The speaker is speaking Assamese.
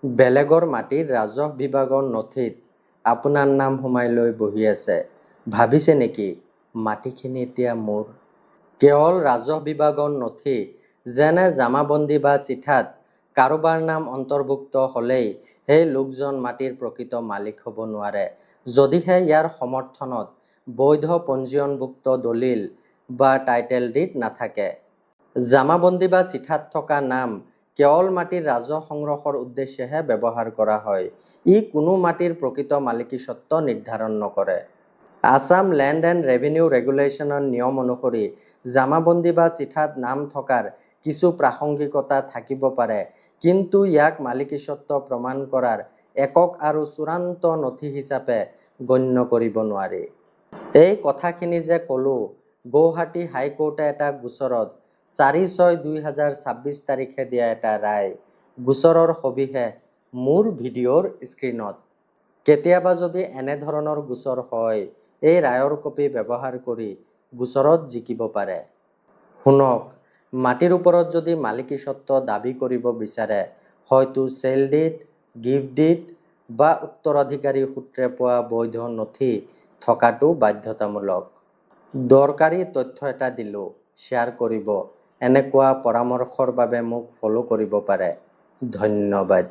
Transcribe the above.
বেলেগৰ মাটিৰ ৰাজহ বিভাগৰ নথিত আপোনাৰ নাম সোমাই লৈ বহি আছে। ভাবিছে নেকি মাটিখিনি এতিয়া মোৰ? কেৱল ৰাজহ বিভাগৰ নথি যেনে জামাবন্দী বা চিঠাত কাৰোবাৰ নাম অন্তৰ্ভুক্ত হ'লেই সেই লোকজন মাটিৰ প্ৰকৃত মালিক হ'ব নোৱাৰে, যদিহে ইয়াৰ সমৰ্থনত বৈধ পঞ্জীয়নভুক্ত দলিল বা টাইটেল ডিড নাথাকে। জামাবন্দী বা চিঠাত থকা নাম কেৱল মাটিৰ ৰাজহ সংগ্ৰহৰ উদ্দেশ্যেহে ব্যৱহাৰ কৰা হয়। ই কোনো মাটিৰ প্ৰকৃত মালিকীস্বত্ব নিৰ্ধাৰণ নকৰে। আছাম লেণ্ড এণ্ড ৰেভিনিউ ৰেগুলেশ্যনৰ নিয়ম অনুসৰি জামাবন্দী বা চিঠাত নাম থকাৰ কিছু প্ৰাসংগিকতা থাকিব পাৰে, কিন্তু ইয়াক মালিকীস্বত্ব প্ৰমাণ কৰাৰ একক আৰু চূড়ান্ত নথি হিচাপে গণ্য কৰিব নোৱাৰি। এই কথাখিনি যে ক'লো, গুৱাহাটী হাইকোৰ্টে এটা গোচৰত 4/6/2026 তাৰিখে দিয়া এটা ৰায়। গোচৰৰ সবিশেষ মোৰ ভিডিঅ'ৰ স্ক্ৰীণত। কেতিয়াবা যদি এনেধৰণৰ গোচৰ হয়, এই ৰায়ৰ কপি ব্যৱহাৰ কৰি গোচৰত জিকিব পাৰে। শুনক, মাটিৰ ওপৰত যদি মালিকীস্বত্ব দাবী কৰিব বিচাৰে, হয়তো চেল ডিড, গিফ্ট ডিড বা উত্তৰাধিকাৰী সূত্ৰে পোৱা বৈধ নথি থকাটো বাধ্যতামূলক। দৰকাৰী তথ্য এটা দিলো, শ্বেয়াৰ কৰিব। এনেকুৱা পৰামৰ্শৰ বাবে মোক ফ'ল' কৰিব পাৰে। ধন্যবাদ।